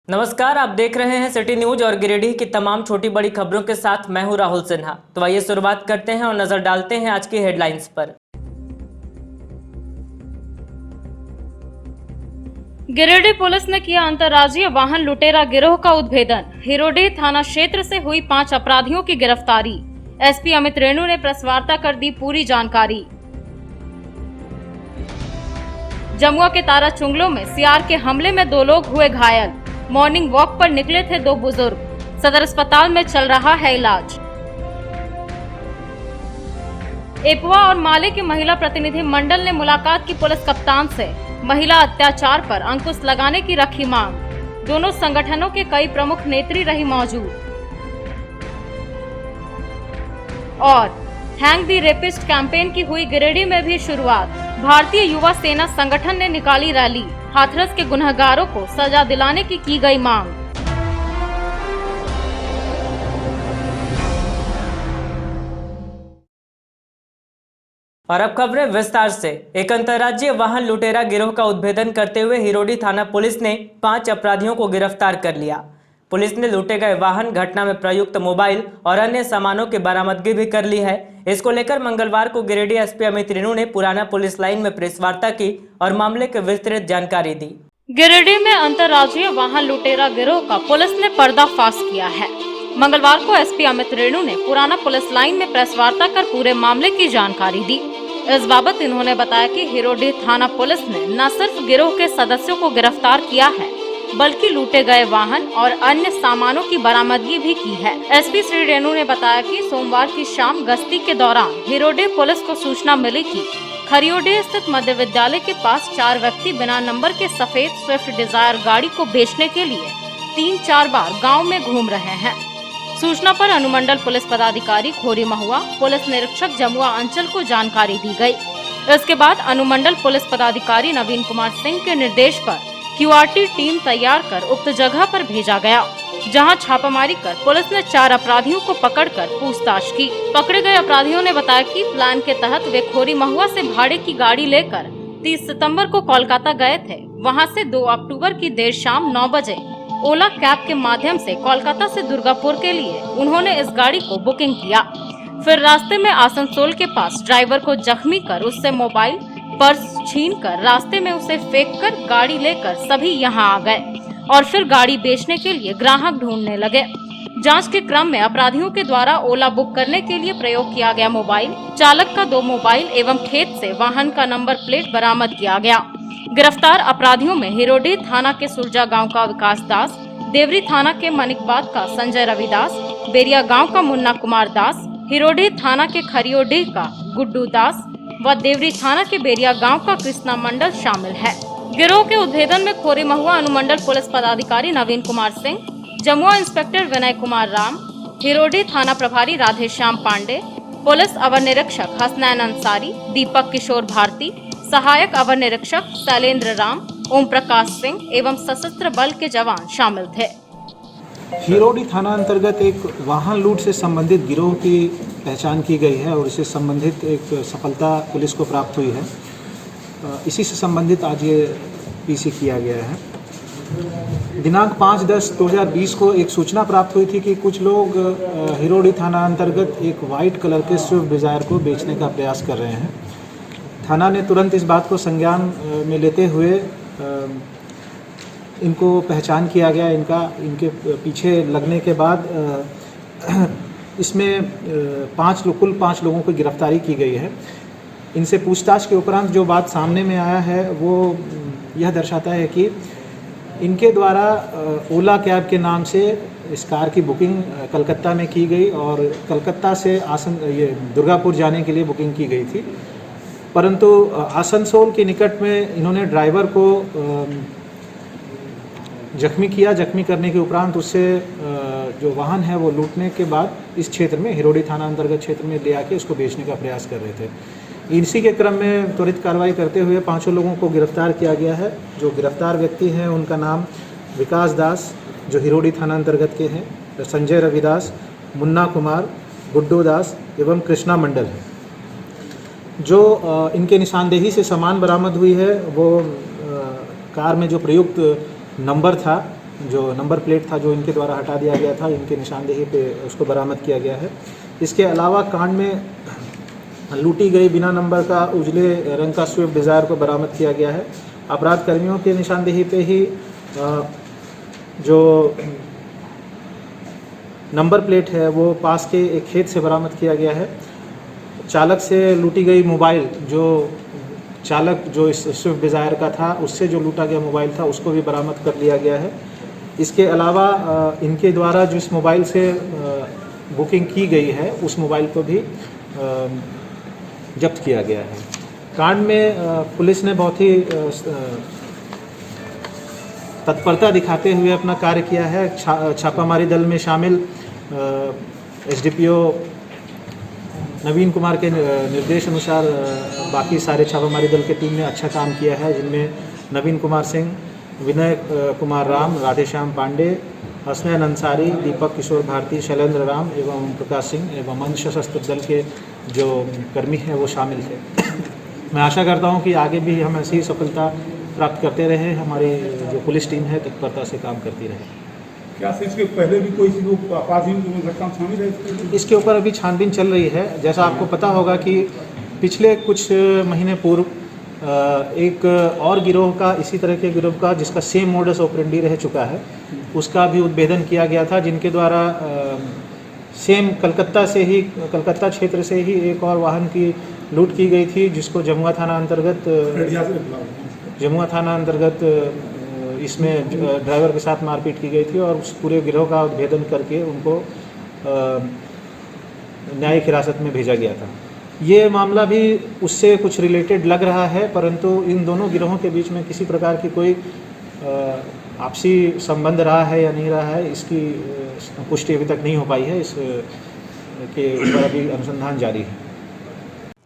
नमस्कार, आप देख रहे हैं सिटी न्यूज और गिरिडीह की तमाम छोटी बड़ी खबरों के साथ मैं हूं राहुल सिन्हा। तो आइए शुरुआत करते हैं और नजर डालते हैं आज की हेडलाइंस पर। गिरिडीह पुलिस ने किया अंतर्राज्यीय वाहन लुटेरा गिरोह का उद्भेदन। हिरोडीह थाना क्षेत्र से हुई 5 अपराधियों की गिरफ्तारी। एसपी अमित रेणु ने प्रेस वार्ता कर दी पूरी जानकारी। जमुआ के तारा चुंगलो में सीआर के हमले में 2 लोग हुए घायल। मॉर्निंग वॉक पर निकले थे 2 बुजुर्ग। सदर अस्पताल में चल रहा है इलाज। एपवा और माले के महिला प्रतिनिधि मंडल ने मुलाकात की पुलिस कप्तान से। महिला अत्याचार पर अंकुश लगाने की रखी मांग। दोनों संगठनों के कई प्रमुख नेत्री रही मौजूद। और हैंग द रेपिस्ट कैंपेन की हुई गिरिडीह में भी शुरुआत। भारतीय युवा सेना संगठन ने निकाली रैली। हाथरस के गुनहगारों को सजा दिलाने की गई मांग। और अब खबरें विस्तार से। एक अंतर्राज्यीय वाहन लुटेरा गिरोह का उद्भेदन करते हुए हिरोडीह थाना पुलिस ने 5 अपराधियों को गिरफ्तार कर लिया। पुलिस ने लूटे गए वाहन, घटना में प्रयुक्त मोबाइल और अन्य सामानों की बरामदगी भी कर ली है। इसको लेकर मंगलवार को गिरिडीह एसपी अमित रेणु ने पुराना पुलिस लाइन में प्रेस वार्ता की और मामले की विस्तृत जानकारी दी। गिरिडीह में अंतर्राज्यीय वाहन लुटेरा गिरोह का पुलिस ने पर्दाफाश किया है। मंगलवार को एसपी अमित रेणु ने पुराना पुलिस लाइन में प्रेस वार्ता कर पूरे मामले की जानकारी दी। इस बाबत इन्होंने बताया कि हिरोडीह थाना पुलिस ने न सिर्फ गिरोह के सदस्यों को गिरफ्तार किया है, बल्कि लूटे गए वाहन और अन्य सामानों की बरामदगी भी की है। एसपी श्री रेणु ने बताया कि सोमवार की शाम गश्ती के दौरान हिरोडीह पुलिस को सूचना मिली कि खरियोडीह स्थित मध्य विद्यालय के पास 4 व्यक्ति बिना नंबर के सफेद स्विफ्ट डिजायर गाड़ी को बेचने के लिए 3-4 बार गांव में घूम रहे हैं। सूचना पर अनुमंडल पुलिस पदाधिकारी खोरी महुआ, पुलिस निरीक्षक जमुआ अंचल को जानकारी दी गई। इसके बाद अनुमंडल पुलिस पदाधिकारी नवीन कुमार सिंह के निर्देश पर क्यूआरटी टीम तैयार कर उक्त जगह पर भेजा गया, जहां छापामारी कर पुलिस ने 4 अपराधियों को पकड़कर पूछताछ की। पकड़े गए अपराधियों ने बताया कि प्लान के तहत वे खोरी महुआ से भाड़े की गाड़ी लेकर 30 सितंबर को कोलकाता गए थे। वहां से 2 अक्टूबर की देर शाम 9 बजे ओला कैब के माध्यम से कोलकाता से दुर्गापुर के लिए उन्होंने इस गाड़ी को बुकिंग किया। फिर रास्ते में आसनसोल के पास ड्राइवर को जख्मी कर उससे मोबाइल, पर्स छीनकर रास्ते में उसे फेंककर गाड़ी लेकर सभी यहां आ गए और फिर गाड़ी बेचने के लिए ग्राहक ढूंढने लगे। जांच के क्रम में अपराधियों के द्वारा ओला बुक करने के लिए प्रयोग किया गया मोबाइल, चालक का 2 मोबाइल एवं खेत से वाहन का नंबर प्लेट बरामद किया गया। गिरफ्तार अपराधियों में हिरोडीह थाना के सुरजा गांव का विकास दास, देवरी थाना के मनिकबाद का संजय रविदास, बेरिया गांव का मुन्ना कुमार दास, हिरोडीह थाना के खरियोडीह का गुड्डू दास व देवरी थाना के बेरिया गांव का कृष्णा मंडल शामिल है। गिरोह के उद्भेदन में खोरी महुआ अनुमंडल पुलिस पदाधिकारी नवीन कुमार सिंह, जमुआ इंस्पेक्टर विनय कुमार राम, हिरोडीह थाना प्रभारी राधेश्याम पांडे, पुलिस अवर निरीक्षक हसनैन अंसारी, दीपक किशोर भारती, सहायक अवर निरीक्षक शैलेंद्र राम, ओम प्रकाश सिंह एवं सशस्त्र बल के जवान शामिल थे। हिरोडीह थाना अंतर्गत एक वाहन लूट से संबंधित गिरोह की पहचान की गई है और इससे संबंधित एक सफलता पुलिस को प्राप्त हुई है। इसी से संबंधित आज ये पीसी किया गया है। दिनांक 5/10/2020 को एक सूचना प्राप्त हुई थी कि कुछ लोग हिरोडीह थाना अंतर्गत एक वाइट कलर के स्विफ्ट डिज़ायर को बेचने का प्रयास कर रहे हैं। थाना ने तुरंत इस बात को संज्ञान में लेते हुए इनको पहचान किया गया। इनके पीछे लगने के बाद इसमें कुल 5 लोगों की गिरफ्तारी की गई है। इनसे पूछताछ के उपरांत जो बात सामने में आया है वो यह दर्शाता है कि इनके द्वारा ओला कैब के नाम से इस कार की बुकिंग कलकत्ता में की गई और कलकत्ता से दुर्गापुर जाने के लिए बुकिंग की गई थी, परंतु आसनसोल के निकट में इन्होंने ड्राइवर को जख्मी किया। जख्मी करने के उपरांत उससे जो वाहन है वो लूटने के बाद इस क्षेत्र में हिरोडीह थाना अंतर्गत क्षेत्र में ले आके उसको बेचने का प्रयास कर रहे थे। इसी के क्रम में त्वरित कार्रवाई करते हुए 5 लोगों को गिरफ्तार किया गया है। जो गिरफ्तार व्यक्ति हैं उनका नाम विकास दास, जो हिरोडीह थाना अंतर्गत के हैं, संजय रविदास, मुन्ना कुमार, गुड्डू दास एवं कृष्णा मंडल है। जो इनके निशानदेही से सामान बरामद हुई है वो कार में जो प्रयुक्त नंबर था जो नंबर प्लेट था जो इनके द्वारा हटा दिया गया था, इनके निशानदेही पे उसको बरामद किया गया है। इसके अलावा कांड में लूटी गई बिना नंबर का उजले रंग का स्विफ्ट डिज़ायर को बरामद किया गया है। अपराध कर्मियों के निशानदेही पे ही जो नंबर प्लेट है वो पास के एक खेत से बरामद किया गया है। चालक से लूटी गई मोबाइल, जो चालक जो इस स्विफ्ट डिज़ायर का था उससे जो लूटा गया मोबाइल था उसको भी बरामद कर लिया गया है। इसके अलावा इनके द्वारा जिस मोबाइल से बुकिंग की गई है उस मोबाइल को भी जब्त किया गया है। कांड में पुलिस ने बहुत ही तत्परता दिखाते हुए अपना कार्य किया है। छापामारी दल में शामिल एसडीपीओ नवीन कुमार के निर्देश अनुसार बाकी सारे छापामारी दल की टीम ने अच्छा काम किया है, जिनमें नवीन कुमार सिंह, विनय कुमार राम, राधेश्याम पांडे, हसनैन अंसारी, दीपक किशोर भारती, शैलेंद्र राम एवं प्रकाश सिंह एवं अन्य सशस्त्र दल के जो कर्मी हैं वो शामिल थे। मैं आशा करता हूं कि आगे भी हम ऐसी सफलता प्राप्त करते रहे। हमारी जो पुलिस टीम है तत्परता से काम करती रहे। क्या इसके पहले भी कोई आपराधिक घटना शामिल है? इसके ऊपर अभी छानबीन चल रही है। जैसा आपको पता होगा कि पिछले कुछ महीने पूर्व एक और गिरोह का, इसी तरह के गिरोह का जिसका सेम मोडस ऑपरेंडी रह चुका है, उसका भी उद्भेदन किया गया था, जिनके द्वारा सेम कलकत्ता क्षेत्र से ही एक और वाहन की लूट की गई थी, जिसको जमुआ थाना अंतर्गत इसमें ड्राइवर के साथ मारपीट की गई थी और उस पूरे गिरोह का उद्भेदन करके उनको न्यायिक हिरासत में भेजा गया था। ये मामला भी उससे कुछ रिलेटेड लग रहा है, परंतु इन दोनों गिरोहों के बीच में किसी प्रकार की कोई आपसी संबंध रहा है या नहीं रहा है, इसकी पुष्टि अभी तक नहीं हो पाई है। इसके ऊपर अभी अनुसंधान जारी है।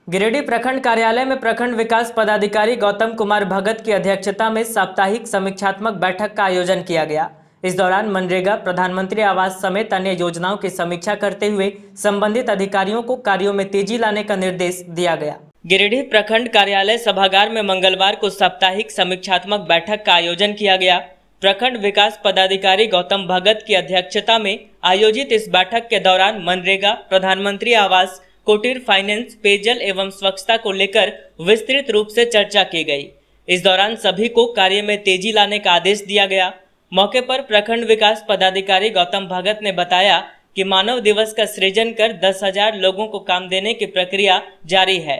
गिरिडीह प्रखंड कार्यालय में प्रखंड विकास पदाधिकारी गौतम कुमार भगत की अध्यक्षता में साप्ताहिक समीक्षात्मक बैठक का आयोजन किया गया। इस दौरान मनरेगा, प्रधानमंत्री आवास समेत अन्य योजनाओं की समीक्षा करते हुए संबंधित अधिकारियों को कार्यों में तेजी लाने का निर्देश दिया गया। गिरिडीह प्रखंड कार्यालय सभागार में मंगलवार को साप्ताहिक समीक्षात्मक बैठक का आयोजन किया गया। प्रखंड विकास पदाधिकारी गौतम भगत की अध्यक्षता में आयोजित इस बैठक के दौरान मनरेगा, प्रधानमंत्री आवास, कुटीर फाइनेंस, पेयजल एवं स्वच्छता को लेकर विस्तृत रूप से चर्चा की गई। इस दौरान सभी को कार्य में तेजी लाने का आदेश दिया गया। मौके पर प्रखंड विकास पदाधिकारी गौतम भगत ने बताया कि मानव दिवस का सृजन कर 10,000 लोगों को काम देने की प्रक्रिया जारी है।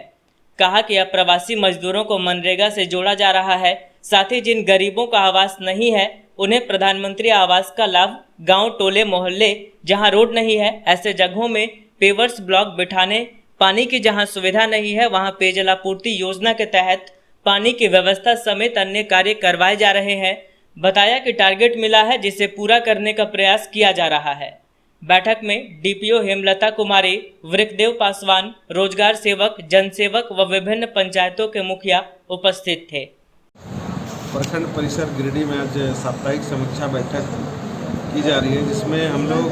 कहा कि अब प्रवासी मजदूरों को मनरेगा से जोड़ा जा रहा है, साथ ही जिन गरीबों का आवास नहीं है उन्हें प्रधानमंत्री आवास का लाभ गाँव, टोले, मोहल्ले जहाँ रोड नहीं है ऐसे जगहों में पेवर्स ब्लॉक बिठाने, पानी की जहां सुविधा नहीं है वहां पेयजल आपूर्ति योजना के तहत पानी की व्यवस्था समेत अन्य कार्य करवाए जा रहे हैं। बताया कि टारगेट मिला है जिसे पूरा करने का प्रयास किया जा रहा है। बैठक में डीपीओ हेमलता कुमारी, वृकदेव पासवान, रोजगार सेवक, जनसेवक व विभिन्न पंचायतों के मुखिया उपस्थित थे। प्रखंड परिसर गिरिडीह में आज साप्ताहिक समीक्षा बैठक की जा रही है, जिसमें हम लोग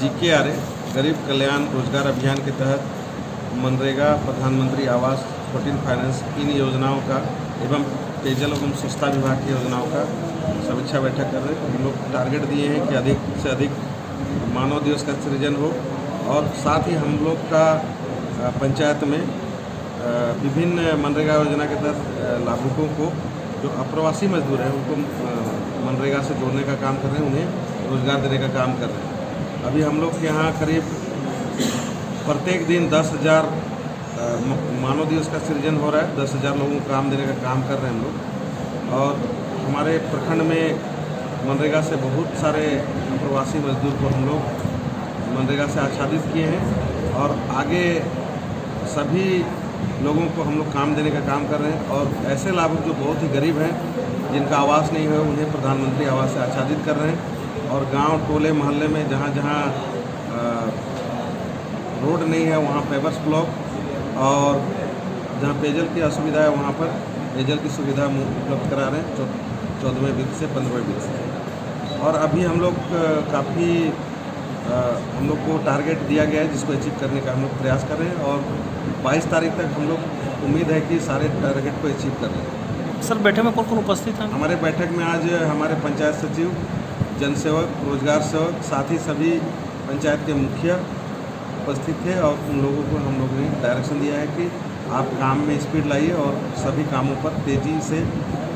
GKRA गरीब कल्याण रोजगार अभियान के तहत मनरेगा, प्रधानमंत्री आवास, कुटीर फाइनेंस, इन योजनाओं का एवं पेयजल एवं स्वच्छता विभाग की योजनाओं का समीक्षा बैठक कर रहे हैं। हम लोग टारगेट दिए हैं कि अधिक से अधिक मानव दिवस का सृजन हो और साथ ही हम लोग का पंचायत में विभिन्न मनरेगा योजना के तहत लाभुकों को जो अप्रवासी मजदूर हैं उनको मनरेगा से जोड़ने का काम कर रहे हैं, उन्हें रोजगार देने का काम कर रहे हैं। अभी हम लोग के यहाँ करीब प्रत्येक दिन 10,000 मानव दिवस का सृजन हो रहा है। 10,000 लोगों को काम देने का काम कर रहे हैं हम लोग। और हमारे प्रखंड में मनरेगा से बहुत सारे प्रवासी मजदूर को हम लोग मनरेगा से आच्छादित किए हैं और आगे सभी लोगों को हम लोग काम देने का काम कर रहे हैं। और ऐसे लाभुक जो बहुत ही गरीब हैं, जिनका आवास नहीं है, उन्हें प्रधानमंत्री आवास से आच्छादित कर रहे हैं। और गांव, टोले, मोहल्ले में जहां जहां रोड नहीं है वहां पेवर्स ब्लॉक और जहां पेयजल की असुविधा है वहां पर पेयजल की सुविधा उपलब्ध करा रहे हैं 14वें वित्त से 15वें वित्त से। और अभी हम लोग काफ़ी हम लोग को टारगेट दिया गया है जिसको अचीव करने का हम लोग प्रयास कर रहे हैं और 22 तारीख तक हम लोग उम्मीद है कि सारे टारगेट को अचीव कर लेंगे। सर बैठक में कौन कौन उपस्थित हैं? हमारे बैठक में आज हमारे पंचायत सचिव, जनसेवक, रोजगार सेवक, साथ ही सभी पंचायत के मुखिया उपस्थित थे और उन लोगों को हम लोगों ने डायरेक्शन दिया है कि आप काम में स्पीड लाइए और सभी कामों पर तेज़ी से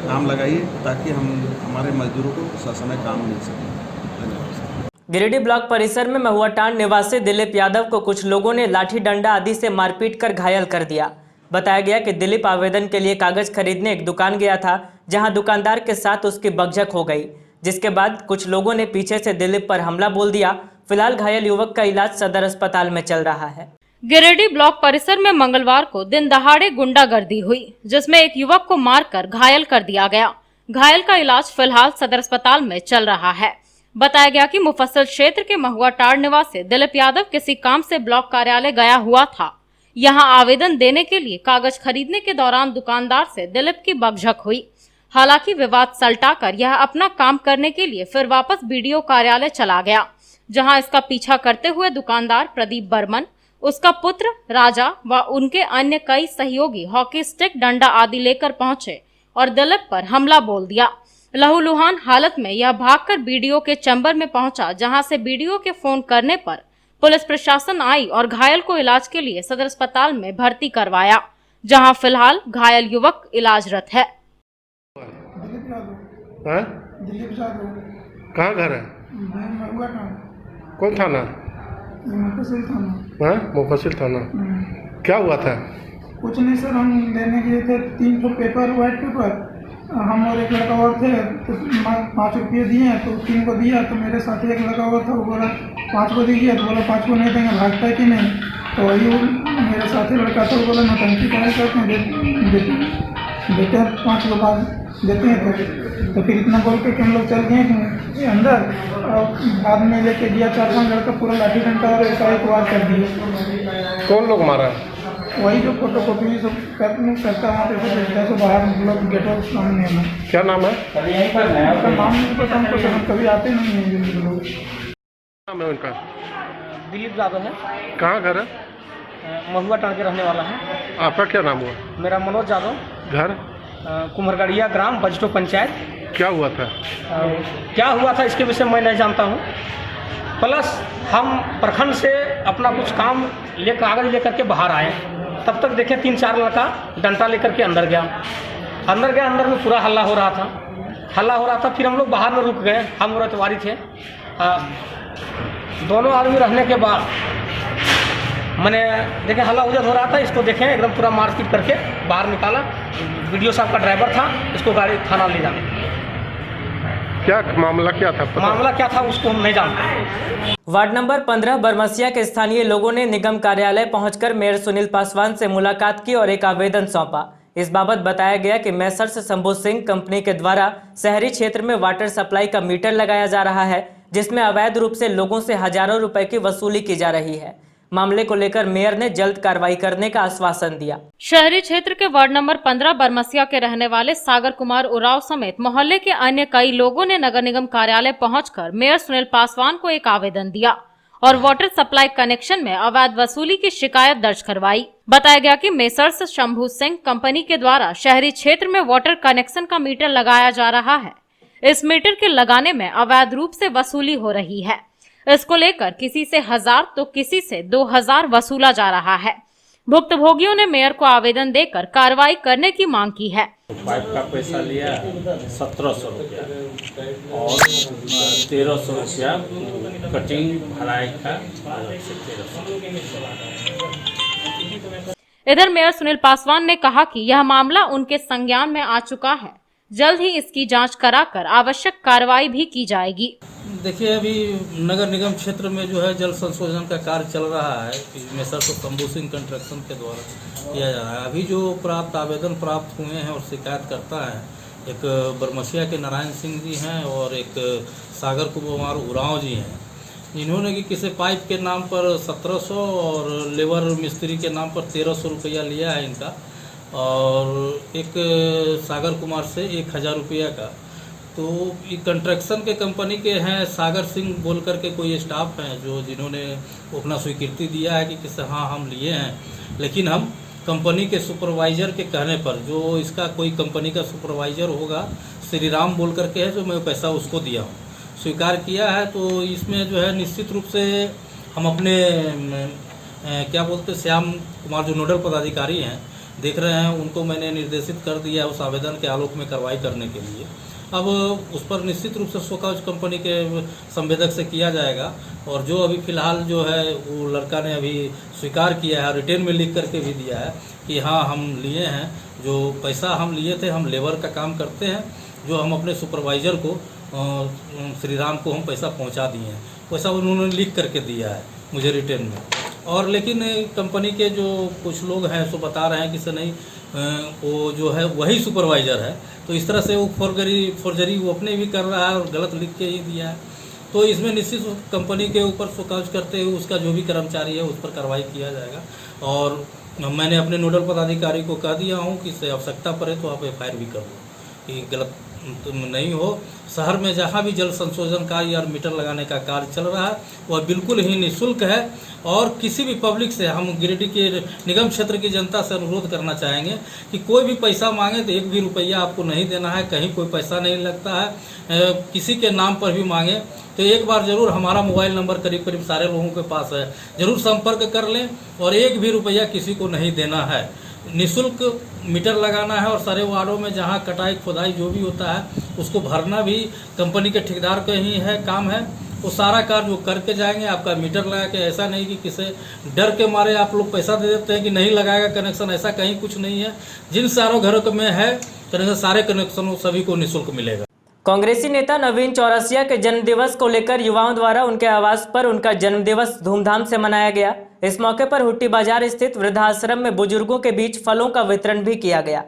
काम लगाइए ताकि हमारे मजदूरों को ससमय काम मिल सके। धन्यवाद। गिरिडीह ब्लॉक परिसर में महुआटांड निवासी दिलीप यादव को कुछ लोगों ने लाठी डंडा आदि से मारपीट कर घायल कर दिया। बताया गया कि दिलीप आवेदन के लिए कागज खरीदने एक दुकान गया था, जहां दुकानदार के साथ उसकी बकझक हो गई, जिसके बाद कुछ लोगों ने पीछे से दिलीप पर हमला बोल दिया। फिलहाल घायल युवक का इलाज सदर अस्पताल में चल रहा है। गिरिडीह ब्लॉक परिसर में मंगलवार को दिन दहाड़े गुंडागर्दी हुई, जिसमें एक युवक को मारकर घायल कर दिया गया। घायल का इलाज फिलहाल सदर अस्पताल में चल रहा है। बताया गया कि मुफस्सिल क्षेत्र के महुआटांड निवासी दिलीप यादव किसी काम से ब्लॉक कार्यालय गया हुआ था। यहां आवेदन देने के लिए कागज खरीदने के दौरान दुकानदार से दिलीप की बकझक हुई। हालांकि विवाद सलटाकर यह अपना काम करने के लिए फिर वापस बीडीओ कार्यालय चला गया, जहां इसका पीछा करते हुए दुकानदार प्रदीप बर्मन, उसका पुत्र राजा व उनके अन्य कई सहयोगी हॉकी स्टिक, डंडा आदि लेकर पहुंचे और दिलीप पर हमला बोल दिया। लहूलुहान हालत में यह भागकर बीडीओ के चैम्बर में पहुंचा, जहां से बीडीओ के फोन करने पर पुलिस प्रशासन आई और घायल को इलाज के लिए सदर अस्पताल में भर्ती करवाया, जहां फिलहाल घायल युवक इलाजरत है। दिलीप यादव। कहाँ घर है? कौन थाना? मुफस्सिल थाना। मुफस्सिल थाना। क्या हुआ था? कुछ नहीं सर, हम लेने गए थे 3 ठो पेपर, वाइट पेपर। हम और एक लड़का और थे, तो 5 रुपये दिए तो 3 को दिया। तो मेरे साथ एक लड़का और था, वो बोला 5 को दीजिए, तो बोला 5 को नहीं देंगे, भागता है कि नहीं। तो वही मेरे साथी लड़का था, वो बोला नौटंकी कराए करते हैं, देते हैं 5 को बाद देते हैं। तो फिर इतना बोल के हम लोग चल गए अंदर, और बाद में लेके गया 4-5 लड़का, पूरा लाठी डंडा और एक वार कर दिए। कौन लोग मारा? वही जो फोटो कॉपी सब करता वहाँ पे तो बाहर लोग गेट आउट सामने है। क्या नाम है? उनका नाम नहीं पता हमको सर, हम कभी आते नहीं हैं जिन लोग। नाम है उनका? दिलीप यादव है, कहाँ घर है? महुआटांड के रहने वाला है। आपका क्या नाम हुआ? मेरा मनोज यादव, घर? कुम्हरगढ़िया ग्राम, बजटो पंचायत। क्या हुआ था? क्या हुआ था इसके विषय में मैं नहीं जानता हूँ। प्लस हम प्रखंड से अपना कुछ काम कागज लेकर के बाहर आए, तब तक देखे 3-4 लड़का डंडा लेकर के अंदर गया। अंदर में पूरा हल्ला हो रहा था। फिर हम लोग बाहर में रुक गए, हम रतवारी थे। दोनों आदमी रहने के बाद मैंने देखे हल्ला उजल हो रहा था, इसको देखें एकदम पूरा मारपीट करके बाहर निकाला। वीडियो साहब का ड्राइवर था, इसको गाड़ी थाना ले जाना। क्या मामला क्या था? मामला क्या था उसको हम नहीं जानते। वार्ड नंबर 15 बरमसिया के स्थानीय लोगों ने निगम कार्यालय पहुंचकर मेयर सुनील पासवान से मुलाकात की और एक आवेदन सौंपा। इस बाबत बताया गया कि मैसर्स शंभू सिंह कंपनी के द्वारा शहरी क्षेत्र में वाटर सप्लाई का मीटर लगाया जा रहा है, जिसमें अवैध रूप से लोगों से हजारों रुपए की वसूली की जा रही है। मामले को लेकर मेयर ने जल्द कार्रवाई करने का आश्वासन दिया। शहरी क्षेत्र के वार्ड नंबर 15 बरमसिया के रहने वाले सागर कुमार उराव समेत मोहल्ले के अन्य कई लोगों ने नगर निगम कार्यालय पहुंचकर मेयर सुनील पासवान को एक आवेदन दिया और वाटर सप्लाई कनेक्शन में अवैध वसूली की शिकायत दर्ज करवाई। बताया गया कि मैसर्स शंभू सिंह कंपनी के द्वारा शहरी क्षेत्र में वाटर कनेक्शन का मीटर लगाया जा रहा है। इस मीटर के लगाने में अवैध रूप से वसूली हो रही है। इसको लेकर किसी से 1000 तो किसी से 2000 वसूला जा रहा है। भुक्तभोगियों ने मेयर को आवेदन देकर कार्रवाई करने की मांग की है। पाइप का पैसा लिया 1700 रुपया और 1300 रुपया कटिंग भराई का 1300। इधर मेयर सुनील पासवान ने कहा कि यह मामला उनके संज्ञान में आ चुका है, जल्द ही इसकी जांच कराकर आवश्यक कार्रवाई भी की जाएगी। देखिए, अभी नगर निगम क्षेत्र में जो है जल संशोधन का कार्य चल रहा है, मैसर्स शंभू सिंह कंस्ट्रक्शन के द्वारा किया जा रहा है। अभी जो आवेदन प्राप्त हुए हैं और शिकायत करता है, एक बरमसिया के नारायण सिंह जी हैं और एक सागर कुमार उराव जी हैं। इन्होंने कि किसी पाइप के नाम पर 1700 और लेबर मिस्त्री के नाम पर 1300 रुपया लिया है इनका, और एक सागर कुमार से 1000 रुपया का। तो ये कंस्ट्रक्शन के कंपनी के हैं, सागर सिंह बोल कर के कोई स्टाफ हैं जो जिन्होंने अपना स्वीकृति दिया है कि किसी हाँ हम लिए हैं, लेकिन हम कंपनी के सुपरवाइज़र के कहने पर, जो इसका कोई कंपनी का सुपरवाइज़र होगा, श्री राम बोल करके है, जो मैं पैसा उसको दिया हूँ, स्वीकार किया है। तो इसमें जो है निश्चित रूप से हम अपने क्या बोलते श्याम कुमार जो नोडल पदाधिकारी हैं देख रहे हैं, उनको मैंने निर्देशित कर दिया है उस आवेदन के आलोक में कार्रवाई करने के लिए। अब उस पर निश्चित रूप से शोकॉज कंपनी के संवेदक से किया जाएगा। और जो अभी फ़िलहाल जो है वो लड़का ने अभी स्वीकार किया है, रिटर्न में लिख करके भी दिया है कि हाँ हम लिए हैं, जो पैसा हम लिए थे, हम लेबर का काम करते हैं, जो हम अपने सुपरवाइज़र को श्री राम को हम पैसा पहुंचा दिए हैं, पैसा उन्होंने लिख करके दिया है मुझे रिटर्न में। और लेकिन कंपनी के जो कुछ लोग हैं सो बता रहे हैं कि सर नहीं, वो जो है वही सुपरवाइज़र है। तो इस तरह से वो फोर्जरी वो अपने भी कर रहा है और गलत लिख के ही दिया है। तो इसमें निश्चित कंपनी के ऊपर शोकॉज करते हुए उसका जो भी कर्मचारी है उस पर कार्रवाई किया जाएगा। और मैंने अपने नोडल पदाधिकारी को कह दिया हूँ कि इससे आवश्यकता पड़े तो आप FIR भी कर दो कि गलत नहीं हो। शहर में जहाँ भी जल संशोधन कार्य और मीटर लगाने का कार्य चल रहा है वह बिल्कुल ही निःशुल्क है। और किसी भी पब्लिक से हम गिरिडीह के निगम क्षेत्र की जनता से अनुरोध करना चाहेंगे कि कोई भी पैसा मांगे तो 1 भी रुपया आपको नहीं देना है, कहीं कोई पैसा नहीं लगता है। किसी के नाम पर भी मांगे तो एक बार ज़रूर हमारा मोबाइल नंबर करीब करीब सारे लोगों के पास है, ज़रूर संपर्क कर लें। और 1 भी रुपया किसी को नहीं देना है, निःशुल्क मीटर लगाना है। और सारे वार्डों में जहां कटाई खुदाई जो भी होता है उसको भरना भी कंपनी के ठेकेदार का ही है काम है। वो सारा कार्य वो करके जाएंगे, आपका मीटर लगा के। ऐसा नहीं कि किसी डर के मारे आप लोग पैसा दे देते हैं कि नहीं लगाएगा कनेक्शन, ऐसा कहीं कुछ नहीं है। जिन सारों घरों में है कनेक्शन, सारे कनेक्शन सभी को निःशुल्क मिलेगा। कांग्रेसी नेता नवीन चौरसिया के जन्मदिवस को लेकर युवाओं द्वारा उनके आवास पर उनका जन्मदिवस धूमधाम से मनाया गया। इस मौके पर हुट्टी बाजार स्थित वृद्धाश्रम में बुजुर्गों के बीच फलों का वितरण भी किया गया।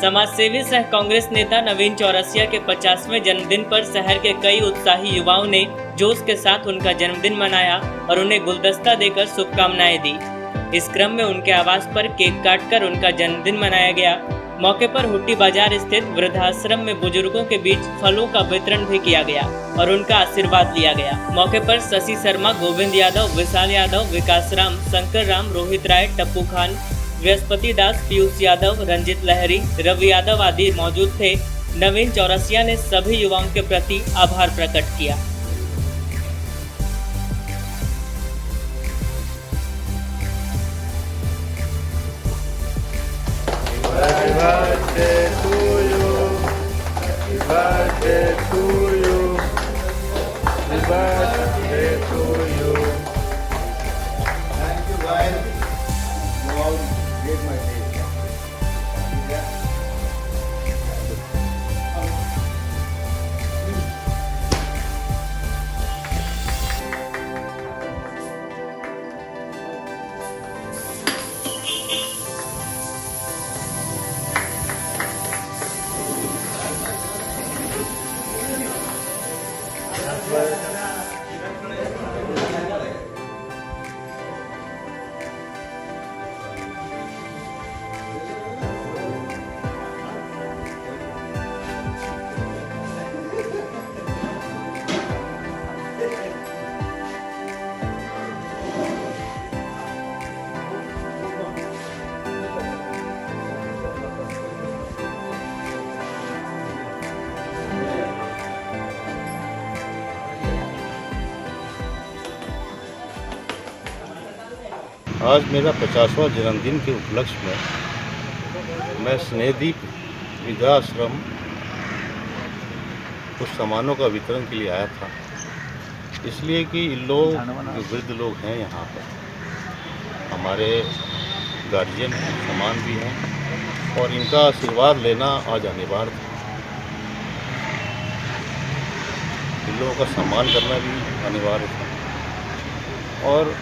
समाजसेवी सह कांग्रेस नेता नवीन चौरसिया के 50वें जन्मदिन पर शहर के कई उत्साही युवाओं ने जोश के साथ उनका जन्मदिन मनाया और उन्हें गुलदस्ता देकर शुभकामनाएं दी। इस क्रम में उनके आवास पर केक काटकर उनका जन्मदिन मनाया गया। मौके पर हुट्टी बाजार स्थित वृद्धाश्रम में बुजुर्गों के बीच फलों का वितरण भी किया गया और उनका आशीर्वाद लिया गया। मौके पर शशि शर्मा, गोविंद यादव, विशाल यादव, विकास राम, शंकर राम, रोहित राय, टप्पू खान, बृहस्पति दास, पीयूष यादव, रंजित लहरी, रवि यादव आदि मौजूद थे। नवीन चौरसिया ने सभी युवाओं के प्रति आभार प्रकट किया। आज मेरा 50वां जन्मदिन के उपलक्ष्य में मैं स्नेहदीप वृद्धाश्रम कुछ सामानों का वितरण के लिए आया था, इसलिए कि लोग जो वृद्ध लोग हैं यहाँ पर हमारे गार्जियन समान भी हैं और इनका आशीर्वाद लेना आज अनिवार्य था। इन लोगों का सम्मान करना भी अनिवार्य था और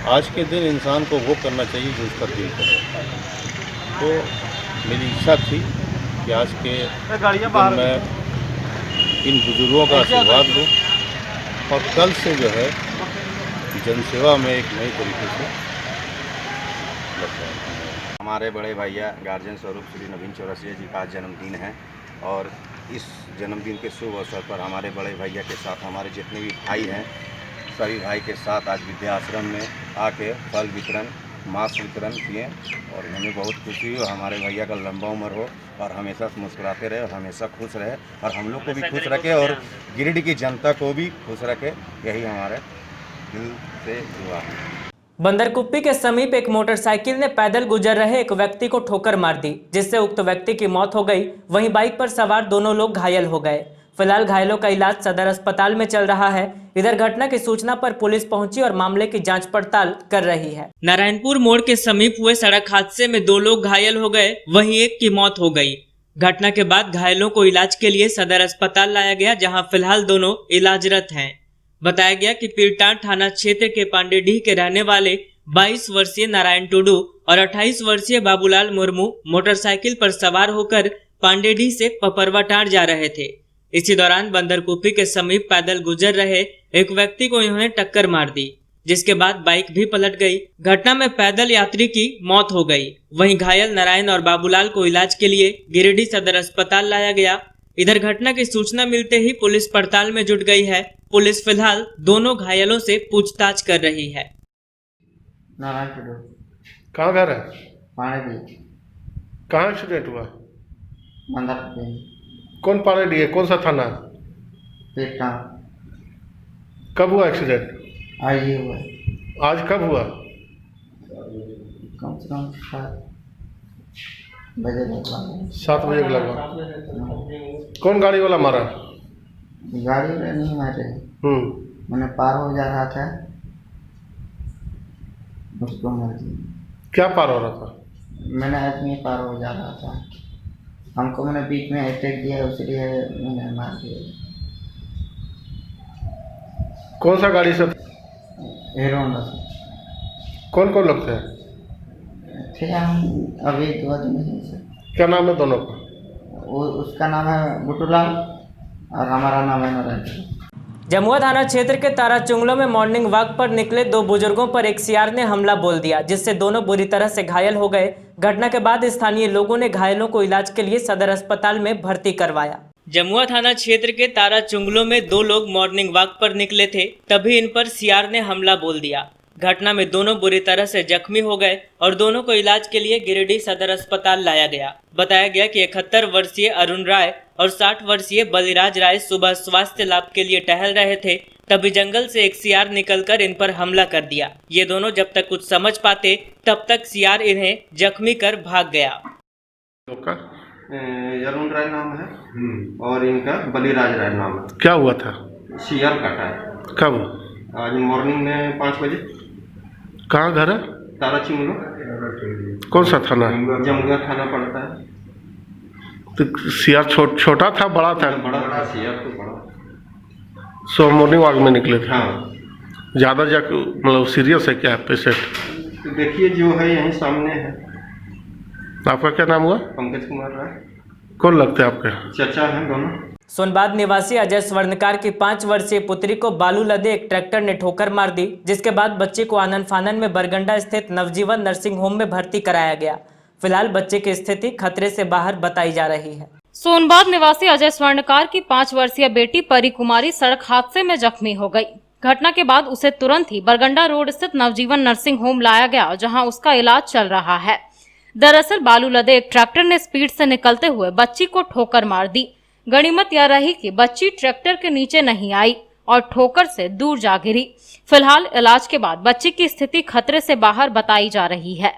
आज के दिन इंसान को वो करना चाहिए जो उसका दिल करे। तो मेरी इच्छा थी कि आज के दिन मैं इन बुजुर्गों का आशीर्वाद लूँ और कल से जो है जनसेवा में एक नई तरीके से लग जाए। हमारे बड़े भैया गार्जियन स्वरूप श्री नवीन चौरसिया जी का आज जन्मदिन है और इस जन्मदिन के शुभ अवसर पर हमारे बड़े भैया के साथ हमारे जितने भी भाई हैं सभी भाई के साथ आज वृद्धाश्रम में आके फल वितरण मास्क वितरण किए और हमें बहुत खुशी हुई। हमारे भैया का लंबा उम्र हो और हमेशा मुस्कुराते रहे और हमेशा खुश रहे और हम लोग को भी खुश रखे और गिरिडीह की जनता को भी खुश रखे, यही हमारे दिल से दुआ है। बंदरकुप्पी के समीप एक मोटरसाइकिल ने पैदल गुजर रहे एक व्यक्ति को ठोकर मार दी, जिससे उक्त व्यक्ति की मौत हो गई। वहीं बाइक पर सवार दोनों लोग घायल हो गए। फिलहाल घायलों का इलाज सदर अस्पताल में चल रहा है। इधर घटना की सूचना पर पुलिस पहुंची और मामले की जांच पड़ताल कर रही है। नारायणपुर मोड़ के समीप हुए सड़क हादसे में 2 लोग घायल हो गए, वहीं एक की मौत हो गई। घटना के बाद घायलों को इलाज के लिए सदर अस्पताल लाया गया, जहाँ फिलहाल दोनों इलाजरत हैं। बताया गया कि पीरटांड थाना क्षेत्र के पांडेडीह के रहने वाले 22 वर्षीय नारायण टुडू और 28 वर्षीय बाबूलाल मुर्मू मोटरसाइकिल पर सवार होकर पांडेडीह से पपरवाटांड जा रहे थे। इसी दौरान बंदरकुप्पी के समीप पैदल गुजर रहे एक व्यक्ति को इन्होंने टक्कर मार दी, जिसके बाद बाइक भी पलट गई। घटना में पैदल यात्री की मौत हो गई। वहीं घायल नारायण और बाबूलाल को इलाज के लिए गिरिडीह सदर अस्पताल लाया गया। इधर घटना की सूचना मिलते ही पुलिस पड़ताल में जुट गई है। पुलिस फिलहाल दोनों घायलों से पूछताछ कर रही है। नारायण टुडू। कहाँ घर है? पानी कहाँ एक्सीडेंट हुआ? बंदरकुप्पी। कौन पानी है? कौन सा थाना? पीरटांड। कब हुआ एक्सीडेंट? आज ही हुआ। आज कब हुआ? कम से कम 7 बजे लगभग। 7 बजे के लगभग। कौन गाड़ी वाला मारा? गाड़ी में नहीं मारे, मैंने पार हो जा रहा था, उसको मार दिया। क्या पार हो रहा था? मैंने आदमी पार हो जा रहा था, हमको मैंने बीच में अटैक दिया, इसलिए मैंने मार दिया। कौन सा गाड़ी से? हीरो होंडा से। कौन कौन लोग थे? थे हम अभी 2 आदमी हैं सर। क्या नाम है दोनों का? उसका नाम है बुटूलाल और हमारा नाम है नारायण। जमुआ थाना क्षेत्र के ताराचुंगलो में मॉर्निंग वॉक पर निकले 2 बुजुर्गों पर एक सियार ने हमला बोल दिया, जिससे दोनों बुरी तरह से घायल हो गए। घटना के बाद स्थानीय लोगों ने घायलों को इलाज के लिए सदर अस्पताल में भर्ती करवाया। जमुआ थाना क्षेत्र के ताराचुंगलो में 2 लोग मॉर्निंग वॉक पर निकले थे, तभी इन पर सियार ने हमला बोल दिया। घटना में दोनों बुरी तरह से जख्मी हो गए और दोनों को इलाज के लिए गिरिडीह सदर अस्पताल लाया गया। बताया गया कि 71 वर्षीय अरुण राय और 60 वर्षीय बलिराज राय सुबह स्वास्थ्य लाभ के लिए टहल रहे थे, तभी जंगल से एक सियार निकलकर इन पर हमला कर दिया। ये दोनों जब तक कुछ समझ पाते तब तक सियार इन्हें जख्मी कर भाग गया। अरुण राय नाम है और इनका बलिराज राय नाम है। क्या हुआ था? सियार काटा है। कब? आज मॉर्निंग में 5 बजे। कहाँ घर है? ताराचुंगलो। कौन सा थाना? जमुआ थाना पड़ता है। तो सियार छोटा था बड़ा था? बड़ा था, सियार तो बड़ा। सो मॉर्निंग वॉक में निकले थे? हाँ। ज़्यादा मतलब सीरियस है क्या पेशेंट? तो देखिए जो है यहीं सामने है। आपका क्या नाम हुआ? पंकज कुमार राय। कौन लगते हैं आपके? चाचा हैं दोनों। सोनबाद निवासी अजय स्वर्णकार की 5 वर्षीय पुत्री को बालू लदे एक ट्रैक्टर ने ठोकर मार दी, जिसके बाद बच्चे को आनन फानन में बरगंडा स्थित नवजीवन नर्सिंग होम में भर्ती कराया गया। फिलहाल बच्चे की स्थिति खतरे से बाहर बताई जा रही है। सोनबाद निवासी अजय स्वर्णकार की 5 वर्षीय बेटी परी कुमारी सड़क हादसे में जख्मी हो गई। घटना के बाद उसे तुरंत ही बरगंडा रोड स्थित नवजीवन नर्सिंग होम लाया गया, जहां उसका इलाज चल रहा है। दरअसल बालू लदे एक ट्रैक्टर ने स्पीड से निकलते हुए बच्ची को ठोकर मार दी। गनीमत यह रही कि बच्ची ट्रैक्टर के नीचे नहीं आई और ठोकर से दूर जा गिरी। फिलहाल इलाज के बाद बच्ची की स्थिति खतरे से बाहर बताई जा रही है।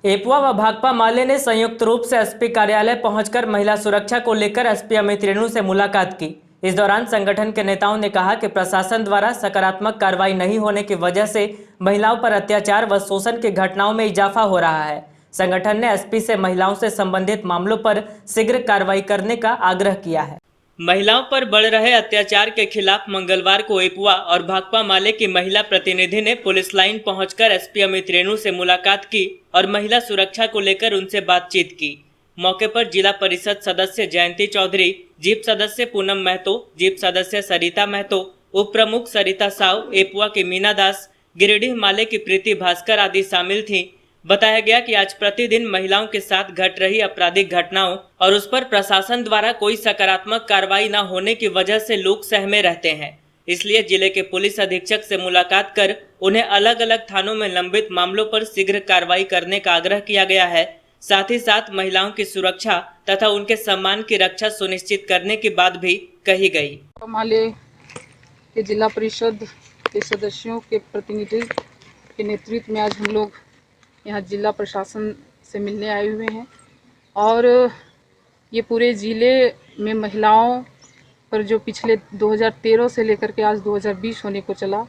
एपुआ व भाकपा माले ने संयुक्त रूप से एसपी कार्यालय पहुंचकर महिला सुरक्षा को लेकर एसपी अमित रेणु से मुलाकात की। इस दौरान संगठन के नेताओं ने कहा कि प्रशासन द्वारा सकारात्मक कार्रवाई नहीं होने की वजह से महिलाओं पर अत्याचार व शोषण की घटनाओं में इजाफा हो रहा है। संगठन ने एसपी से महिलाओं से संबंधित मामलों पर शीघ्र कार्रवाई करने का आग्रह किया है। महिलाओं पर बढ़ रहे अत्याचार के खिलाफ मंगलवार को एपुआ और भाकपा माले की महिला प्रतिनिधि ने पुलिस लाइन पहुंचकर एसपी अमित रेणु से मुलाकात की और महिला सुरक्षा को लेकर उनसे बातचीत की। मौके पर जिला परिषद सदस्य जयंती चौधरी, जीप सदस्य पूनम महतो, जीप सदस्य सरिता महतो, उप प्रमुख सरिता साव, एपुआ की मीना दास, गिरिडीह माले की प्रीति भास्कर आदि शामिल थीं। बताया गया कि आज प्रतिदिन महिलाओं के साथ घट रही आपराधिक घटनाओं और उस पर प्रशासन द्वारा कोई सकारात्मक कार्रवाई न होने की वजह से लोग सहमे रहते हैं। इसलिए जिले के पुलिस अधीक्षक से मुलाकात कर उन्हें अलग अलग थानों में लंबित मामलों पर शीघ्र कार्रवाई करने का आग्रह किया गया है। साथ ही साथ महिलाओं की सुरक्षा तथा उनके सम्मान की रक्षा सुनिश्चित करने की बात भी कही गई। माले के जिला परिषद के सदस्यों के प्रतिनिधि के नेतृत्व में आज हम लोग यहाँ जिला प्रशासन से मिलने आए हुए हैं और ये पूरे ज़िले में महिलाओं पर जो पिछले 2013 से लेकर के आज 2020 होने को चला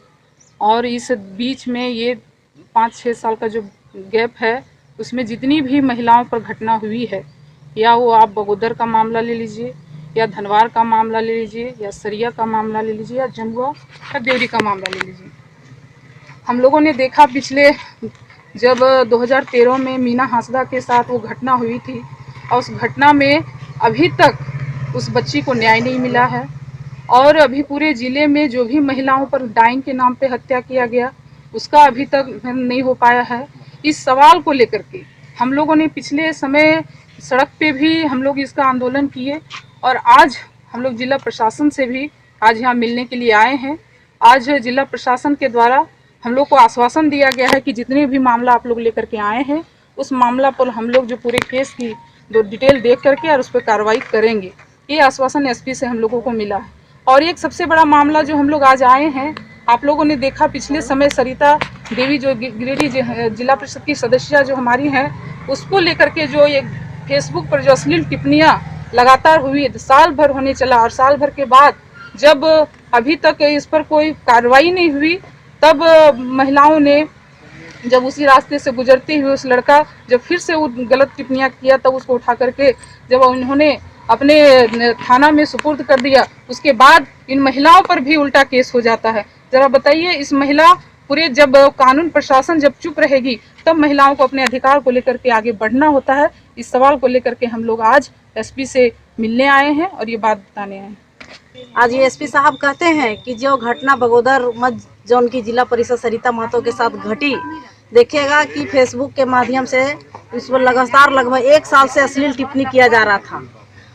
और इस बीच में ये 5-6 साल का जो गैप है उसमें जितनी भी महिलाओं पर घटना हुई है, या वो आप बगोदर का मामला ले लीजिए, या धनवार का मामला ले लीजिए, या सरिया का मामला ले लीजिए, या जमुआ या देवरी का मामला ले लीजिए। हम लोगों ने देखा पिछले जब 2013 में मीना हांसदा के साथ वो घटना हुई थी और उस घटना में अभी तक उस बच्ची को न्याय नहीं मिला है और अभी पूरे ज़िले में जो भी महिलाओं पर डाइंग के नाम पे हत्या किया गया उसका अभी तक नहीं हो पाया है। इस सवाल को लेकर के हम लोगों ने पिछले समय सड़क पे भी हम लोग इसका आंदोलन किए और आज हम लोग जिला प्रशासन से भी आज यहाँ मिलने के लिए आए हैं। आज जिला प्रशासन के द्वारा हम लोग को आश्वासन दिया गया है कि जितने भी मामला आप लोग लेकर के आए हैं उस मामला पर हम लोग जो पूरे केस की जो डिटेल देख करके और उस पर कार्रवाई करेंगे। ये आश्वासन एसपी से हम लोगों को मिला है। और एक सबसे बड़ा मामला जो हम लोग आज आए हैं, आप लोगों ने देखा पिछले समय सरिता देवी जो गिरिडीह जिला परिषद की सदस्य जो हमारी हैं उसको लेकर के जो ये फेसबुक पर जो अश्लील टिप्पणियाँ लगातार हुई, साल भर होने चला और साल भर के बाद जब अभी तक इस पर कोई कार्रवाई नहीं हुई तब महिलाओं ने जब उसी रास्ते से गुजरते हुए उस लड़का जब फिर से वो गलत टिप्पणियाँ किया तब उसको उठा करके जब उन्होंने अपने थाना में सुपुर्द कर दिया, उसके बाद इन महिलाओं पर भी उल्टा केस हो जाता है। जरा बताइए, इस महिला पूरे जब कानून प्रशासन जब चुप रहेगी तब महिलाओं को अपने अधिकार को लेकर के आगे बढ़ना होता है। इस सवाल को लेकर के हम लोग आज एसपी से मिलने आए हैं और ये बात बताने आए हैं। आज ये एसपी साहब कहते हैं कि जो घटना बगोदर मध्य जोन की जिला परिषद सरिता महतो के साथ घटी, देखिएगा कि फेसबुक के माध्यम से इस पर लगातार लगभग 1 साल से अश्लील टिप्पणी किया जा रहा था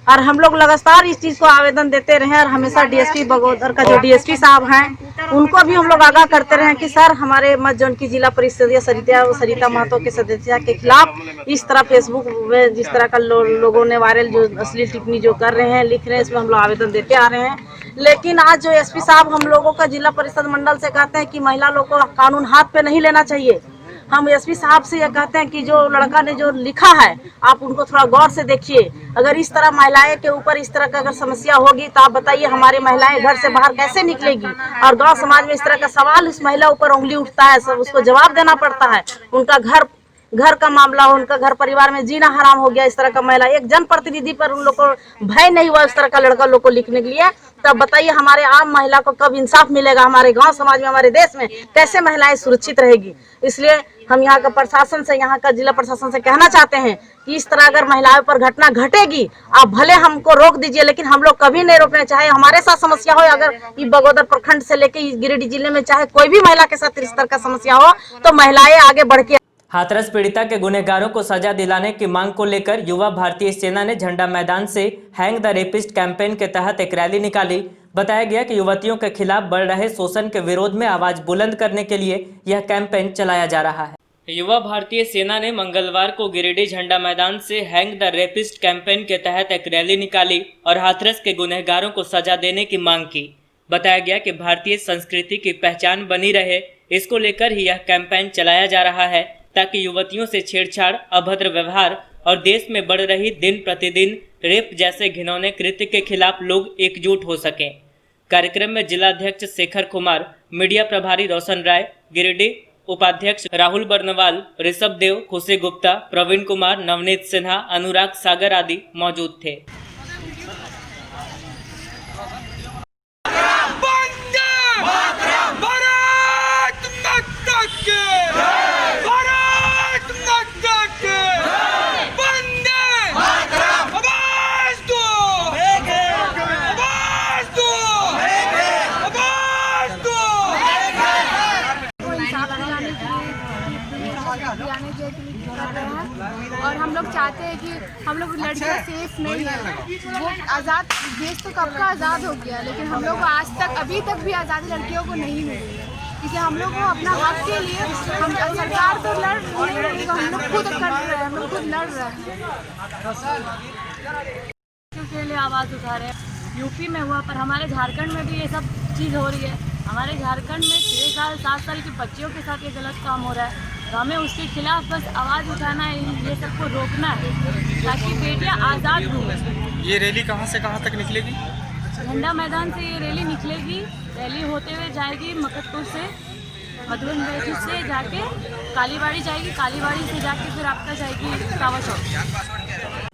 और हम लोग लगातार इस चीज़ को आवेदन देते रहे और हमेशा डीएसपी बगोदर का जो डीएसपी साहब हैं उनको भी हम लोग आगाह करते रहे कि सर हमारे मध्य जोन की जिला परिषद या सरिता महतो के सदस्य के खिलाफ इस तरह फेसबुक में जिस तरह का लोगों ने वायरल जो अश्लील टिप्पणी जो कर रहे हैं, लिख रहे हैं, इसमें हम लोग आवेदन देते आ रहे हैं। लेकिन आज जो एसपी साहब हम लोगों का जिला परिषद मंडल से कहते हैं कि महिला लोग को कानून हाथ पे नहीं लेना चाहिए। हम एसपी साहब से ये कहते हैं कि जो लड़का ने जो लिखा है आप उनको थोड़ा गौर से देखिए। अगर इस तरह महिलाएं के ऊपर इस तरह का अगर समस्या होगी तो आप बताइए हमारी महिलाएं घर से बाहर कैसे निकलेगी। और गांव समाज में इस तरह का सवाल उस महिला ऊपर उंगली उठता है, सब उसको जवाब देना पड़ता है। उनका घर का मामला हो, उनका घर परिवार में जीना हराम हो गया। इस तरह का महिला एक जनप्रतिनिधि पर उन लोग को भय नहीं हुआ इस तरह का लड़का लोग को लिखने के लिए, तब बताइए हमारे आम महिला को कब इंसाफ मिलेगा। हमारे गांव समाज में, हमारे देश में कैसे महिलाएं सुरक्षित रहेगी। इसलिए हम यहाँ का प्रशासन से, यहाँ का जिला प्रशासन से कहना चाहते हैं कि इस तरह अगर महिलाओं पर घटना घटेगी आप भले हमको रोक दीजिए, लेकिन हम लोग कभी नहीं रोकना। चाहे हमारे साथ समस्या हो, अगर ये बगोदर प्रखंड से लेके गिरिडीह जिले में चाहे कोई भी महिला के साथ इस तरह का समस्या हो तो महिलाएं आगे बढ़ के। हाथरस पीड़िता के गुनहगारों को सजा दिलाने की मांग को लेकर युवा भारतीय सेना ने झंडा मैदान से हैंग द रेपिस्ट कैंपेन के तहत एक रैली निकाली। बताया गया कि युवतियों के खिलाफ बढ़ रहे शोषण के विरोध में आवाज बुलंद करने के लिए यह कैंपेन चलाया जा रहा है। युवा भारतीय सेना ने मंगलवार को गिरिडीह झंडा मैदान से हैंग द रेपिस्ट कैंपेन के तहत एक रैली निकाली और हाथरस के गुनहगारों को सजा देने की मांग की। बताया गया कि भारतीय संस्कृति की पहचान बनी रहे, इसको लेकर ही यह कैंपेन चलाया जा रहा है ताकि युवतियों से छेड़छाड़, अभद्र व्यवहार और देश में बढ़ रही दिन प्रतिदिन रेप जैसे घिनौने कृत्य के खिलाफ लोग एकजुट हो सकें। कार्यक्रम में जिलाध्यक्ष शेखर कुमार, मीडिया प्रभारी रोशन राय, गिरिडीह उपाध्यक्ष राहुल बर्नवाल, ऋषभ देव, खुशी गुप्ता, प्रवीण कुमार, नवनीत सिन्हा, अनुराग सागर आदि मौजूद थे। और हम लोग चाहते हैं कि हम लोग लड़कियां सेफ नहीं है। वो आज़ाद देश तो कब का आज़ाद हो गया, लेकिन हम लोग को आज तक अभी तक भी आज़ादी लड़कियों को नहीं मिली है। इसलिए हम लोग को अपना हक के लिए हम सरकार तो लड़ नहीं रही, हम लोग खुद कर रहे हैं, हम लोग खुद लड़ रहे हैं, के लिए आवाज़ उठा रहे हैं। यूपी में हुआ, पर हमारे झारखंड में भी ये सब चीज़ हो रही है। हमारे झारखंड में 6 साल 7 साल की बच्चियों के साथ ये गलत काम हो रहा है, तो हमें उसके खिलाफ बस आवाज़ उठाना है, ये सबको रोकना है ताकि बेटियां आज़ाद घूमें। ये रैली कहाँ से कहाँ तक निकलेगी? झंडा मैदान से ये रैली निकलेगी, रैली होते हुए जाएगी मकतपुर से, मधुबन बैठक से जाके कालीबाड़ी जाएगी, कालीबाड़ी से जाके फिर आपका जाएगी टावर चौक।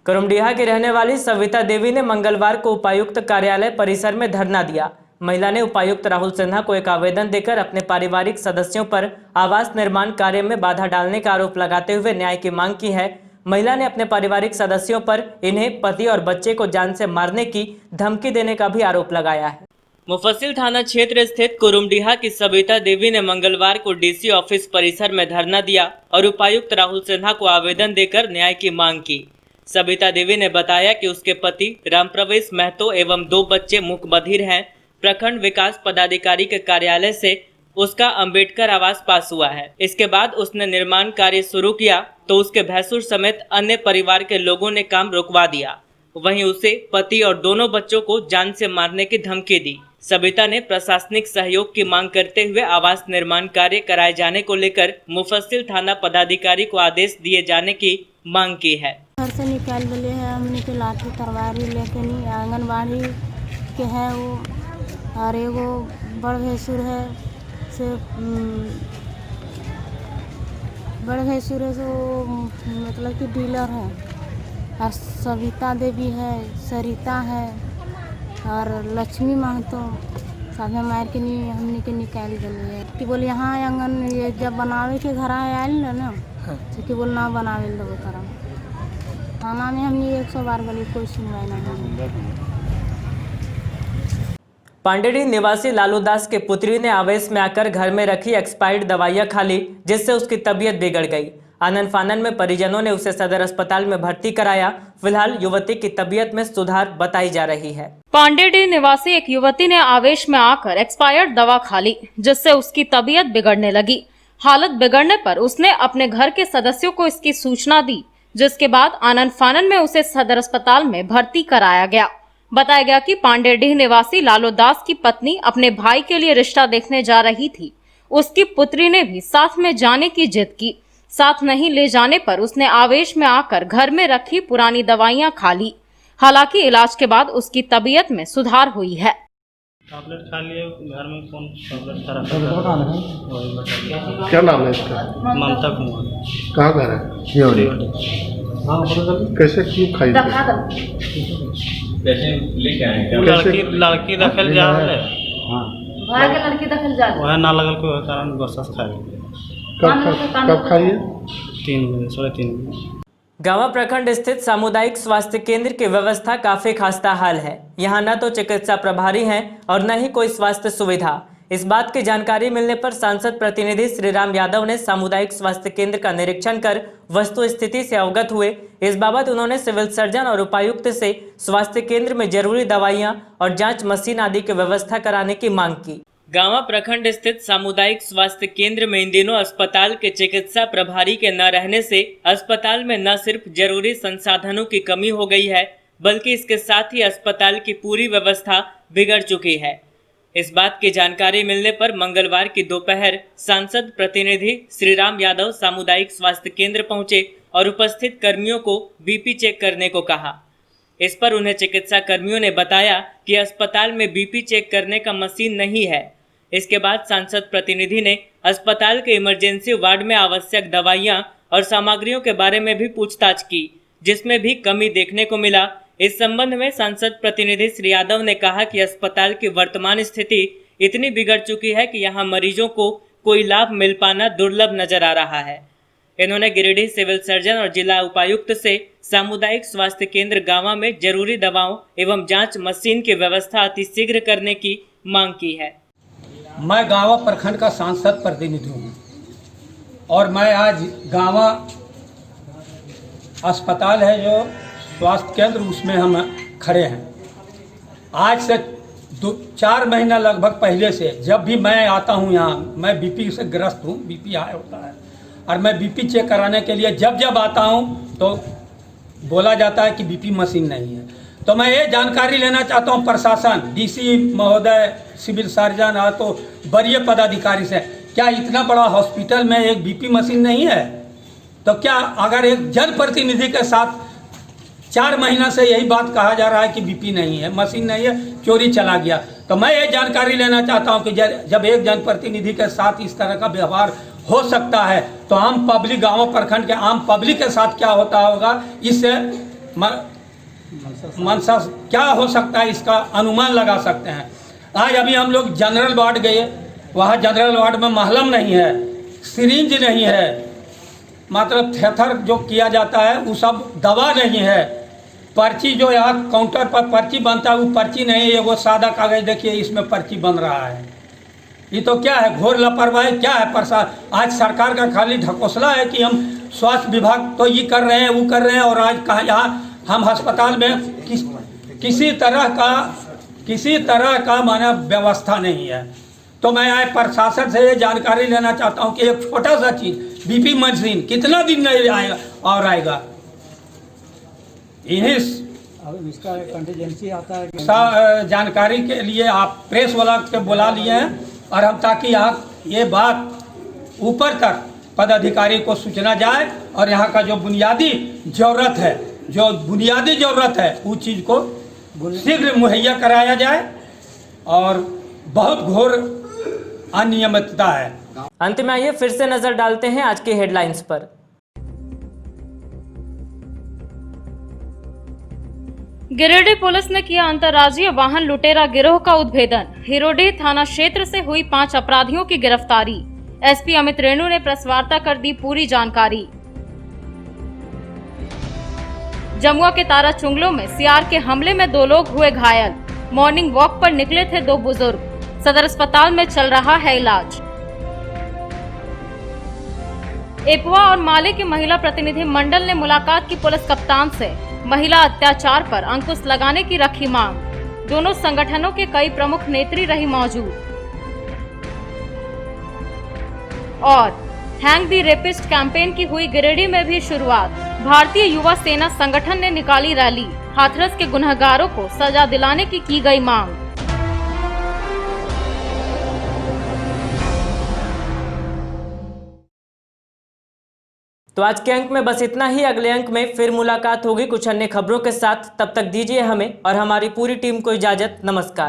करमडीहा की रहने वाली सविता देवी ने मंगलवार को उपायुक्त कार्यालय परिसर में धरना दिया। महिला ने उपायुक्त राहुल सिन्हा को एक आवेदन देकर अपने पारिवारिक सदस्यों पर आवास निर्माण कार्य में बाधा डालने का आरोप लगाते हुए न्याय की मांग की है। महिला ने अपने पारिवारिक सदस्यों पर इन्हें पति और बच्चे को जान से मारने की धमकी देने का भी आरोप लगाया है। मुफस्सिल थाना क्षेत्र स्थित कुरुमडीहा की सविता देवी ने मंगलवार को डीसी ऑफिस परिसर में धरना दिया और उपायुक्त राहुल सिन्हा को आवेदन देकर न्याय की मांग की। सविता देवी ने बताया कि उसके पति रामप्रवेश महतो एवं 2 बच्चे मूकबधिर हैं। प्रखंड विकास पदाधिकारी के कार्यालय से उसका अंबेडकर आवास पास हुआ है। इसके बाद उसने निर्माण कार्य शुरू किया तो उसके भैंसुर समेत अन्य परिवार के लोगों ने काम रुकवा दिया। वहीं उसे पति और दोनों बच्चों को जान से मारने की धमकी दी। सविता ने प्रशासनिक सहयोग की मांग करते हुए आवास निर्माण कार्य कराए जाने को लेकर मुफस्सिल थाना पदाधिकारी को आदेश दिए जाने की मांग की है। घर से निकाल दिए है, हमने के लाठी तरवारी लेके नहीं, आंगनबाड़ी के है वो, और एगो बड़ भैंसुर है से बड़ भैंसुर है वो मतलब कि डीलर है, और सविता देवी है, सरिता है और लक्ष्मी महतो सब मार के नहीं हमने के निकाल दिए है कि बोल यहाँ आंगन ये जब बनावे के घर आयल ना तो कि बोल ना बनावे दो तरह थाना में हमने 100 बार गली कोई सुनवाई नहीं। पांडेडी निवासी लालू दास के पुत्री ने आवेश में आकर घर में रखी एक्सपायर्ड दवाइयां खा ली, जिससे उसकी तबीयत बिगड़ गई। आनन फानन में परिजनों ने उसे सदर अस्पताल में भर्ती कराया। फिलहाल युवती की तबीयत में सुधार बताई जा रही है। पांडेडी निवासी एक युवती ने आवेश में आकर एक्सपायर्ड दवा खा ली, जिससे उसकी तबीयत बिगड़ने लगी। हालत बिगड़ने पर उसने अपने घर के सदस्यों को इसकी सूचना दी, जिसके बाद आनन फानन में उसे सदर अस्पताल में भर्ती कराया गया। बताया गया कि पांडेडीह निवासी लालू दास की पत्नी अपने भाई के लिए रिश्ता देखने जा रही थी। उसकी पुत्री ने भी साथ में जाने की जिद की। साथ नहीं ले जाने पर उसने आवेश में आकर घर में रखी पुरानी दवाइयां खा ली। हालांकि इलाज के बाद उसकी तबीयत में सुधार हुई है। टैबलेट खा लिए, घर में कौन टैबलेट खा रहा है? क्या नाम है इसका? ममता कुमार। कहाँ घर है? कैसे क्यों खाई? लड़की दखल जा रहा है, लड़की दखल जा वह ना लगल कोई कारण बरसात खाए। कब खाई है? 3 बजे, 3:30। गांवा प्रखंड स्थित सामुदायिक स्वास्थ्य केंद्र की व्यवस्था काफी खस्ता हाल है। यहां न तो चिकित्सा प्रभारी हैं और न ही कोई स्वास्थ्य सुविधा। इस बात की जानकारी मिलने पर सांसद प्रतिनिधि श्रीराम यादव ने सामुदायिक स्वास्थ्य केंद्र का निरीक्षण कर वस्तु स्थिति से अवगत हुए। इस बाबत उन्होंने सिविल सर्जन और उपायुक्त से स्वास्थ्य केंद्र में जरूरी दवाइयां और जांच मशीन आदि की व्यवस्था कराने की मांग की। गांवा प्रखंड स्थित सामुदायिक स्वास्थ्य केंद्र में इन दिनों अस्पताल के चिकित्सा प्रभारी के न रहने से अस्पताल में न सिर्फ जरूरी संसाधनों की कमी हो गई है, बल्कि इसके साथ ही अस्पताल की पूरी व्यवस्था बिगड़ चुकी है। इस बात की जानकारी मिलने पर मंगलवार की दोपहर सांसद प्रतिनिधि श्रीराम यादव सामुदायिक स्वास्थ्य केंद्र पहुंचे और उपस्थित कर्मियों को बीपी चेक करने को कहा। इस पर उन्हें चिकित्सा कर्मियों ने बताया कि अस्पताल में बीपी चेक करने का मशीन नहीं है। इसके बाद सांसद प्रतिनिधि ने अस्पताल के इमरजेंसी वार्ड में आवश्यक दवाइयां और सामग्रियों के बारे में भी पूछताछ की, जिसमें भी कमी देखने को मिला। इस संबंध में सांसद प्रतिनिधि श्री यादव ने कहा कि अस्पताल की वर्तमान स्थिति इतनी बिगड़ चुकी है कि यहां मरीजों को कोई लाभ मिल पाना दुर्लभ नजर आ रहा है। इन्होंने गिरिडीह सिविल सर्जन और जिला उपायुक्त से सामुदायिक स्वास्थ्य केंद्र गांवा में जरूरी दवाओं एवं जांच मशीन की व्यवस्था अतिशीघ्र करने की मांग की है। मैं गांवा प्रखंड का सांसद प्रतिनिधि हूँ और मैं आज गांवा अस्पताल है जो स्वास्थ्य केंद्र, उसमें हम खड़े हैं। आज से 4 महीना लगभग पहले से जब भी मैं आता हूँ यहाँ, मैं बीपी से ग्रस्त हूँ, बीपी हाई होता है, और मैं बीपी चेक कराने के लिए जब आता हूँ तो बोला जाता है कि बीपी मशीन नहीं है। तो मैं ये जानकारी लेना चाहता हूँ प्रशासन, डीसी महोदय, सिविल सर्जन और तो वरीय पदाधिकारी से, क्या इतना बड़ा हॉस्पिटल में एक बीपी मशीन नहीं है? तो क्या अगर एक जनप्रतिनिधि के साथ 4 महीना से यही बात कहा जा रहा है कि बीपी नहीं है, मशीन नहीं है, चोरी चला गया, तो मैं ये जानकारी लेना चाहता हूँ कि जब एक जनप्रतिनिधि के साथ इस तरह का व्यवहार हो सकता है तो आम पब्लिक, गाँव प्रखंड के आम पब्लिक के साथ क्या होता होगा, इससे मनसा क्या हो सकता है इसका अनुमान लगा सकते हैं। आज अभी हम लोग जनरल वार्ड गए, वहाँ जनरल वार्ड में महलम नहीं है, सिरिंज नहीं है, मतलब थेथर जो किया जाता है वो सब दवा नहीं है, पर्ची जो यहाँ काउंटर पर पर्ची बनता है वो पर्ची नहीं है, वो सादा कागज देखिए इसमें पर्ची बन रहा है। ये तो क्या है, घोर लापरवाही क्या है प्रशासन। आज सरकार का खाली ढकोसला है कि हम स्वास्थ्य विभाग तो ये कर रहे हैं, वो कर रहे हैं, और आज कहाँ यहाँ हम अस्पताल में किसी तरह का माना व्यवस्था नहीं है। तो मैं आज प्रशासन से ये जानकारी लेना चाहता हूँ कि एक छोटा सा चीज़ बीपी मशीन कितना दिन नहीं आएगा और आएगा। इन्हीं इसका कंटीजेंसी आता है जानकारी के लिए आप प्रेस वाला के बुला लिए हैं, और हम ताकि यहाँ ये बात ऊपर तक पदाधिकारी को सूचना जाए और यहाँ का जो बुनियादी ज़रूरत है उस चीज़ को शीघ्र मुहैया कराया जाए, और बहुत घोर अनियमितता है। अंत में आइए फिर से नजर डालते हैं आज के हेडलाइंस पर। गिरिडीह पुलिस ने किया अंतर्राज्यीय वाहन लुटेरा गिरोह का उद्भेदन। हिरोडीह थाना क्षेत्र से हुई 5 अपराधियों की गिरफ्तारी। एसपी अमित रेणु ने प्रेस वार्ता कर दी पूरी जानकारी। जमुआ के तारा चुंगलों में सियार के हमले में 2 लोग हुए घायल। मॉर्निंग वॉक पर निकले थे 2 बुजुर्ग, सदर अस्पताल में चल रहा है इलाज। एपवा और माले के महिला प्रतिनिधि मंडल ने मुलाकात की पुलिस कप्तान से। महिला अत्याचार पर अंकुश लगाने की रखी मांग। दोनों संगठनों के कई प्रमुख नेत्री रही मौजूद। और हैंग द रेपिस्ट कैंपेन की हुई गिरिडीह में भी शुरुआत। भारतीय युवा सेना संगठन ने निकाली रैली। हाथरस के गुनहगारों को सजा दिलाने की गई मांग। तो आज के अंक में बस इतना ही। अगले अंक में फिर मुलाकात होगी कुछ अन्य खबरों के साथ। तब तक दीजिए हमें और हमारी पूरी टीम को इजाजत। नमस्कार।